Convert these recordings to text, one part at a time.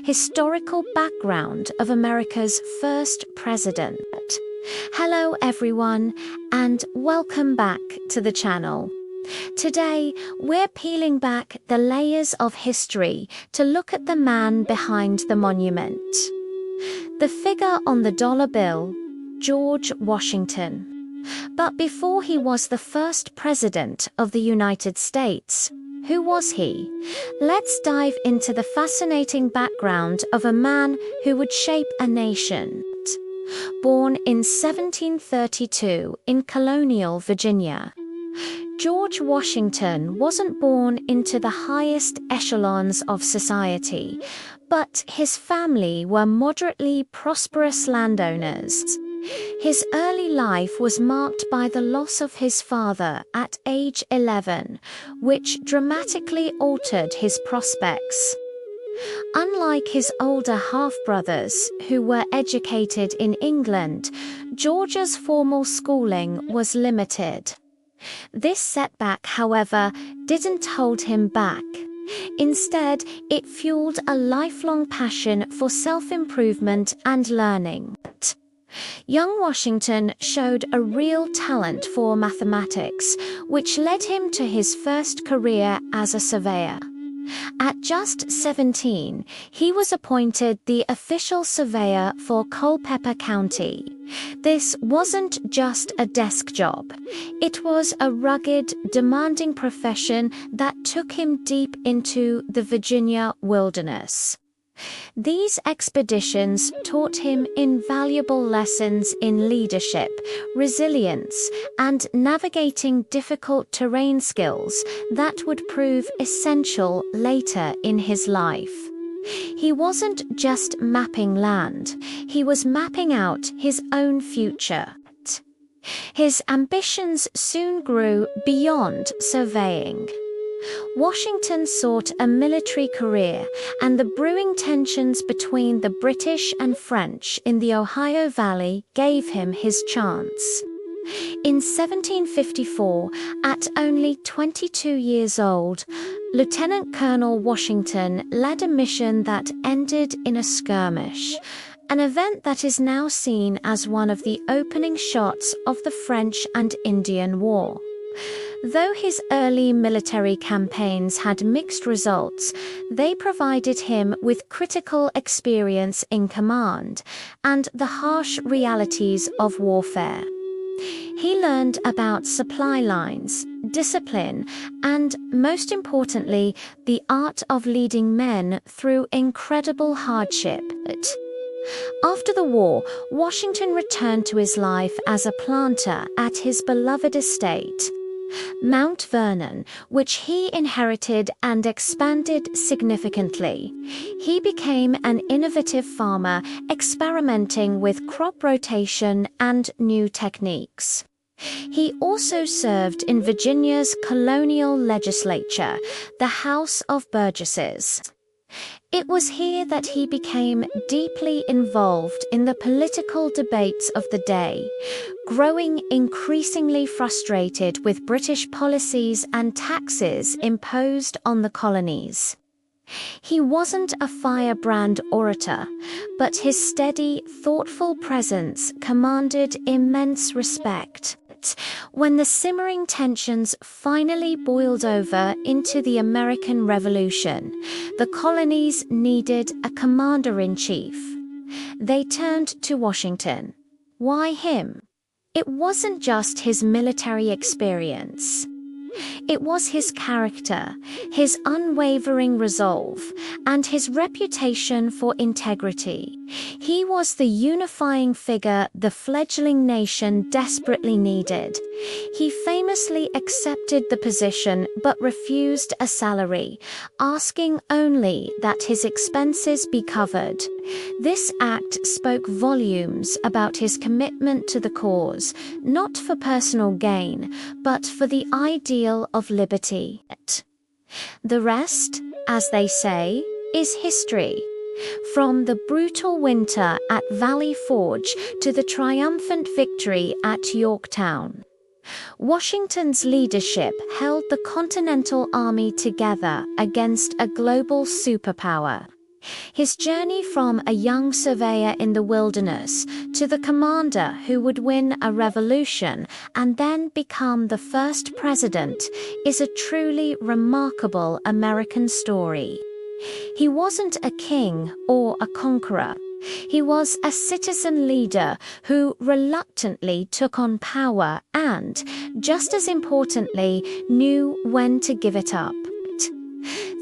historical background of America's first president. Hello everyone, and welcome back to the channel. Today, we're peeling back the layers of history to look at the man behind the monument. The figure on the dollar bill, George Washington. But before he was the first president of the United States, who was he? Let's dive into the fascinating background of a man who would shape a nation. Born in 1732 in colonial Virginia, George Washington wasn't born into the highest echelons of society, but his family were moderately prosperous landowners. His early life was marked by the loss of his father at age 11, which dramatically altered his prospects. Unlike his older half-brothers, who were educated in England, George's formal schooling was limited. This setback, however, didn't hold him back. Instead, it fueled a lifelong passion for self-improvement and learning. Young Washington showed a real talent for mathematics, which led him to his first career as a surveyor. At just 17, he was appointed the official surveyor for Culpeper County. This wasn't just a desk job. It was a rugged, demanding profession that took him deep into the Virginia wilderness. These expeditions taught him invaluable lessons in leadership, resilience, and navigating difficult terrain skills that would prove essential later in his life. He wasn't just mapping land, he was mapping out his own future. His ambitions soon grew beyond surveying. Washington sought a military career, and the brewing tensions between the British and French in the Ohio Valley gave him his chance. In 1754, at only 22 years old, Lieutenant Colonel Washington led a mission that ended in a skirmish, an event that is now seen as one of the opening shots of the French and Indian War. Though his early military campaigns had mixed results, they provided him with critical experience in command and the harsh realities of warfare. He learned about supply lines, discipline, and, most importantly, the art of leading men through incredible hardship. After the war, Washington returned to his life as a planter at his beloved estate, Mount Vernon, which he inherited and expanded significantly. He became an innovative farmer, experimenting with crop rotation and new techniques. He also served in Virginia's colonial legislature, the House of Burgesses. It was here that he became deeply involved in the political debates of the day, growing increasingly frustrated with British policies and taxes imposed on the colonies. He wasn't a firebrand orator, but his steady, thoughtful presence commanded immense respect. When the simmering tensions finally boiled over into the American Revolution, the colonies needed a commander-in-chief. They turned to Washington. Why him? It wasn't just his military experience. It was his character, his unwavering resolve, and his reputation for integrity. He was the unifying figure the fledgling nation desperately needed. He famously accepted the position but refused a salary, asking only that his expenses be covered. This act spoke volumes about his commitment to the cause, not for personal gain, but for the ideal of liberty. The rest, as they say, is history. From the brutal winter at Valley Forge to the triumphant victory at Yorktown, Washington's leadership held the Continental Army together against a global superpower. His journey from a young surveyor in the wilderness to the commander who would win a revolution and then become the first president is a truly remarkable American story. He wasn't a king or a conqueror. He was a citizen leader who reluctantly took on power and, just as importantly, knew when to give it up.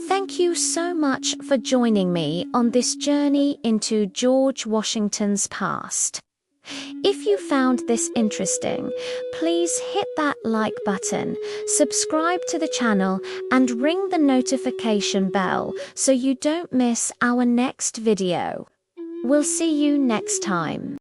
Thank you so much for joining me on this journey into George Washington's past. If you found this interesting, please hit that like button, subscribe to the channel, and ring the notification bell so you don't miss our next video. We'll see you next time.